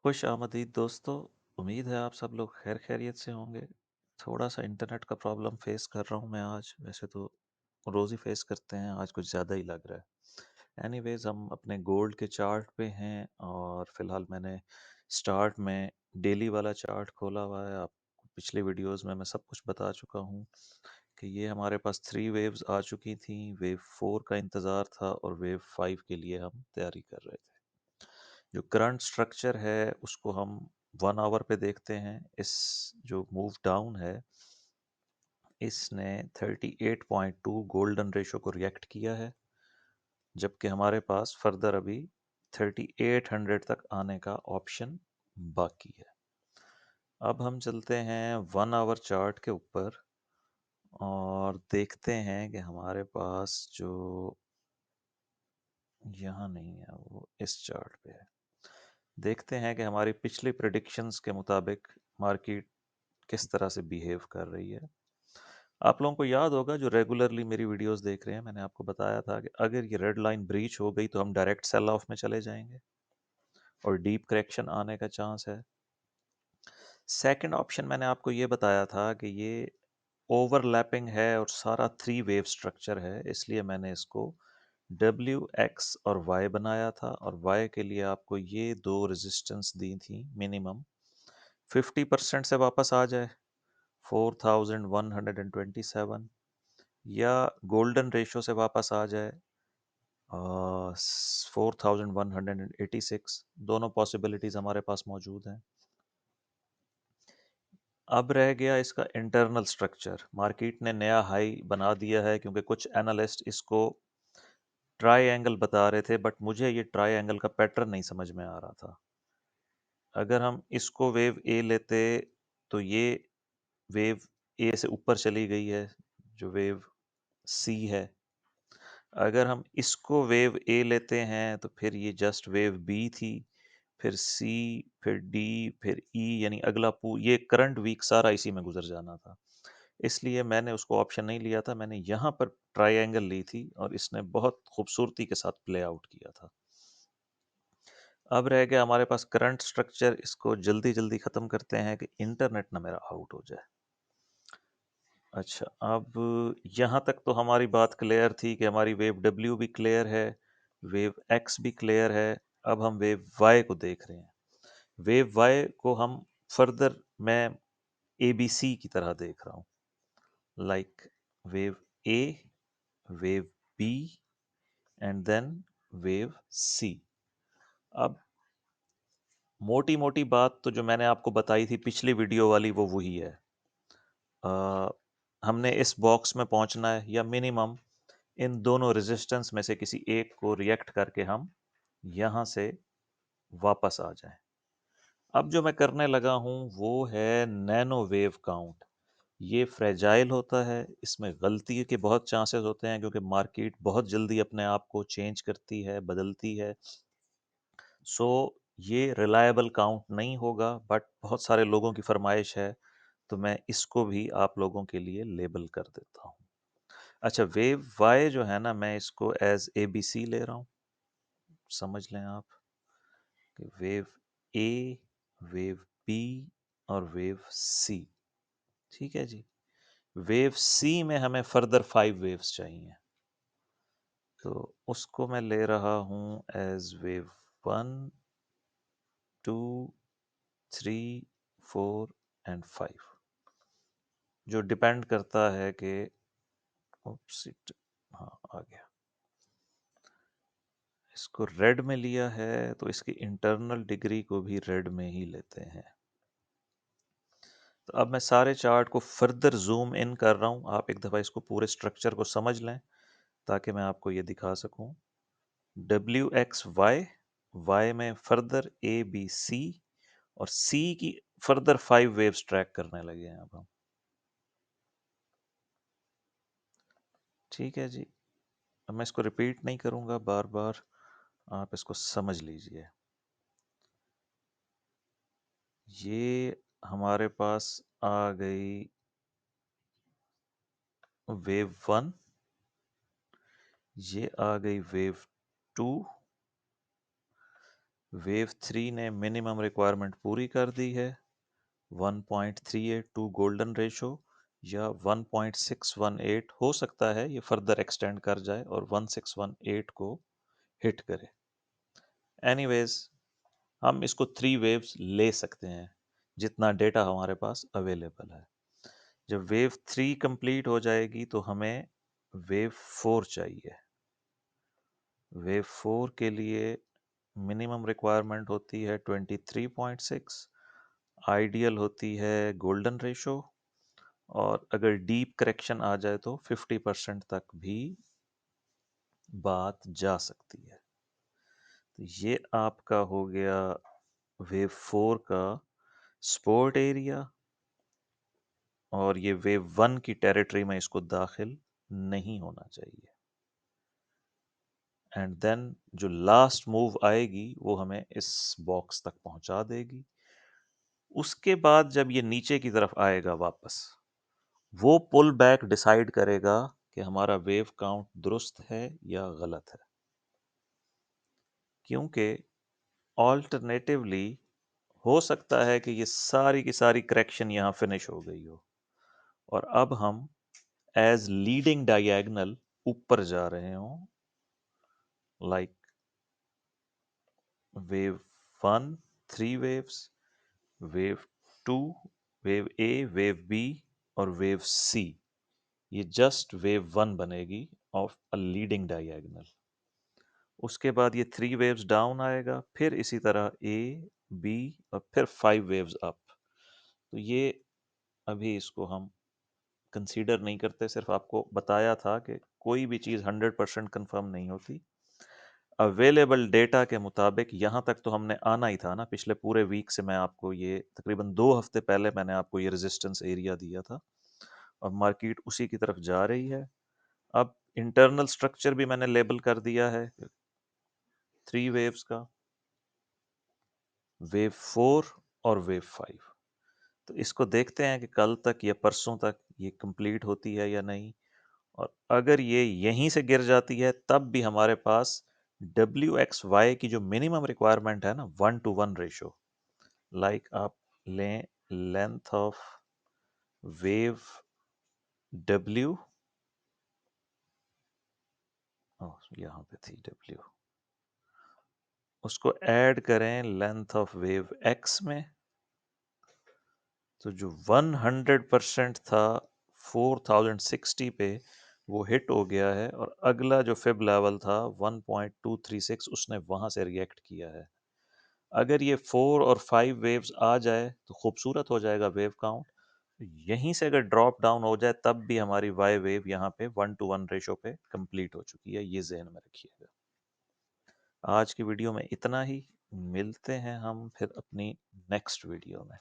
खुश आमदीद दोस्तों। उम्मीद है आप सब लोग खैर खैरियत से होंगे। थोड़ा सा इंटरनेट का प्रॉब्लम फेस कर रहा हूँ मैं आज। वैसे तो रोज़ ही फेस करते हैं, आज कुछ ज़्यादा ही लग रहा है। एनीवेज, हम अपने गोल्ड के चार्ट पे हैं और फिलहाल मैंने स्टार्ट में डेली वाला चार्ट खोला हुआ है। आपको पिछले वीडियोस में मैं सब कुछ बता चुका हूँ कि ये हमारे पास 3 वेव्स आ चुकी थी। वेव 4 का इंतज़ार था और वेव 5 के लिए हम तैयारी कर रहे थे। जो करंट स्ट्रक्चर है उसको हम 1 आवर पे देखते हैं। इस जो मूव डाउन है इसने 38.2 गोल्डन रेशो को रिएक्ट किया है, जबकि हमारे पास फर्दर अभी 3800 तक आने का ऑप्शन बाकी है। अब हम चलते हैं 1 आवर चार्ट के ऊपर और देखते हैं कि हमारे पास जो यहाँ नहीं है वो इस चार्ट पे है। देखते हैं कि हमारी पिछली प्रेडिक्शंस के मुताबिक मार्केट किस तरह से बिहेव कर रही है। आप लोगों को याद होगा जो रेगुलरली मेरी वीडियोस देख रहे हैं, मैंने आपको बताया था कि अगर ये रेड लाइन ब्रीच हो गई तो हम डायरेक्ट सेल ऑफ में चले जाएंगे और डीप करेक्शन आने का चांस है। सेकंड ऑप्शन मैंने आपको ये बताया था कि ये ओवरलैपिंग है और सारा 3 वेव स्ट्रक्चर है, इसलिए मैंने इसको डब्ल्यू एक्स और वाई बनाया था और वाई के लिए आपको ये दो रेजिस्टेंस दी थी। मिनिमम 50% से वापस आ जाए 4127, या गोल्डन रेशो से वापस आ जाए 4186। दोनों पॉसिबिलिटीज़ हमारे पास मौजूद हैं। अब रह गया इसका इंटरनल स्ट्रक्चर। मार्केट ने नया हाई बना दिया है क्योंकि कुछ एनालिस्ट इसको ट्राई बता रहे थे, बट मुझे ये ट्राई का पैटर्न नहीं समझ में आ रहा था। अगर हम इसको वेव ए लेते तो ये वेव ए से ऊपर चली गई है, जो वेव सी है। अगर हम इसको वेव ए लेते हैं तो फिर ये जस्ट वेव बी थी, फिर सी, फिर डी, फिर ई, यानी अगला ये करंट वीक सारा इसी में गुजर जाना था। इसलिए मैंने उसको ऑप्शन नहीं लिया था, मैंने यहाँ पर ट्रायंगल ली थी और इसने बहुत खूबसूरती के साथ प्ले आउट किया था। अब रह गया हमारे पास करंट स्ट्रक्चर। इसको जल्दी जल्दी ख़त्म करते हैं कि इंटरनेट ना मेरा आउट हो जाए। अच्छा, अब यहाँ तक तो हमारी बात क्लियर थी कि हमारी वेव डब्ल्यू भी क्लियर है, वेव एक्स भी क्लियर है। अब हम वेव वाई को देख रहे हैं। वेव वाई को हम फर्दर मैं ए बी सी की तरह देख रहा हूँ, like wave A, wave B and then wave C. अब मोटी मोटी बात तो जो मैंने आपको बताई थी पिछली वीडियो वाली वो वही है। हमने इस बॉक्स में पहुंचना है या मिनिमम इन दोनों रेजिस्टेंस में से किसी एक को रिएक्ट करके हम यहाँ से वापस आ जाएं। अब जो मैं करने लगा हूँ वो है नैनो वेव काउंट। ये फ्रेजाइल होता है, इसमें गलती के बहुत चांसेस होते हैं क्योंकि मार्केट बहुत जल्दी अपने आप को चेंज करती है, बदलती है। सो ये रिलायबल काउंट नहीं होगा, बट बहुत सारे लोगों की फरमाइश है तो मैं इसको भी आप लोगों के लिए लेबल कर देता हूँ। अच्छा, वेव वाई जो है ना, मैं इसको एज ए बी सी ले रहा हूँ। समझ लें आप कि वेव ए, वेव बी और वेव सी। ठीक है जी। वेव सी में हमें फर्दर 5 वेव्स चाहिए, तो उसको मैं ले रहा हूँ एज वेव 1, 2, 3, 4 एंड 5, जो डिपेंड करता है कि हाँ आ गया। इसको रेड में लिया है तो इसकी इंटरनल डिग्री को भी रेड में ही लेते हैं। तो अब मैं सारे चार्ट को फर्दर जूम इन कर रहा हूँ। आप एक दफ़ा इसको पूरे स्ट्रक्चर को समझ लें ताकि मैं आपको ये दिखा सकूँ। डब्ल्यू एक्स वाई, वाई में फर्दर ए बी सी और सी की फर्दर 5 वेव्स ट्रैक करने लगे हैं अब हम। ठीक है जी। अब मैं इसको रिपीट नहीं करूँगा बार बार, आप इसको समझ लीजिए। ये हमारे पास आ गई वेव 1, ये आ गई वेव 2, वेव 3 ने मिनिमम रिक्वायरमेंट पूरी कर दी है, 1.382 गोल्डन रेशो या 1.618 हो सकता है ये फर्दर एक्सटेंड कर जाए और 1618 को हिट करे। एनीवेज हम इसको 3 वेव्स ले सकते हैं जितना डेटा हमारे पास अवेलेबल है। जब वेव 3 कंप्लीट हो जाएगी तो हमें वेव 4 चाहिए। वेव 4 के लिए मिनिमम रिक्वायरमेंट होती है 23.6, आइडियल होती है गोल्डन रेशो, और अगर डीप करेक्शन आ जाए तो 50% तक भी बात जा सकती है। तो ये आपका हो गया वेव 4 का सपोर्ट एरिया, और ये वेव 1 की टेरिटरी में इसको दाखिल नहीं होना चाहिए। एंड देन जो लास्ट मूव आएगी वो हमें इस बॉक्स तक पहुंचा देगी। उसके बाद जब ये नीचे की तरफ आएगा वापस, वो पुल बैक डिसाइड करेगा कि हमारा वेव काउंट दुरुस्त है या गलत है, क्योंकि ऑल्टरनेटिवली हो सकता है कि ये सारी की सारी करेक्शन यहाँ फिनिश हो गई हो और अब हम एज लीडिंग डायगोनल ऊपर जा रहे हों, like wave 1 3 waves, wave 2, wave A, wave B और वेव सी। ये जस्ट वेव 1 बनेगी ऑफ अ लीडिंग डायगोनल। उसके बाद ये 3 वेव्स डाउन आएगा, फिर इसी तरह ए, बी और फिर 5 वेव्स अप। तो ये अभी इसको हम कंसीडर नहीं करते, सिर्फ आपको बताया था कि कोई भी चीज़ 100% कंफर्म नहीं होती। अवेलेबल डेटा के मुताबिक यहाँ तक तो हमने आना ही था ना। पिछले पूरे वीक से मैं आपको ये तकरीबन 2 हफ्ते पहले मैंने आपको ये रेजिस्टेंस एरिया दिया था और मार्केट उसी की तरफ जा रही है। अब इंटरनल स्ट्रक्चर भी मैंने लेबल कर दिया है 3 वेव्स का, वेव 4 और वेव 5। तो इसको देखते हैं कि कल तक या परसों तक ये कंप्लीट होती है या नहीं। और अगर ये यहीं से गिर जाती है तब भी हमारे पास WXY की जो मिनिमम रिक्वायरमेंट है ना, 1:1 रेशो, लाइक आप लें लेंथ ऑफ वेव W, यहाँ पे थी W, उसको ऐड करें लेंथ ऑफ वेव X में, तो जो 100% था 4060 पे वो हिट हो गया है, और अगला जो फिब लेवल था 1.236 उसने वहां से रिएक्ट किया है। अगर ये 4 और 5 वेव्स आ जाए तो खूबसूरत हो जाएगा वेव काउंट। यहीं से अगर ड्रॉप डाउन हो जाए तब भी हमारी वाई वेव यहाँ पे 1:1 रेशो पे कंप्लीट हो चुकी है, ये जहन में रखिएगा। आज की वीडियो में इतना ही, मिलते हैं हम फिर अपनी नेक्स्ट वीडियो में।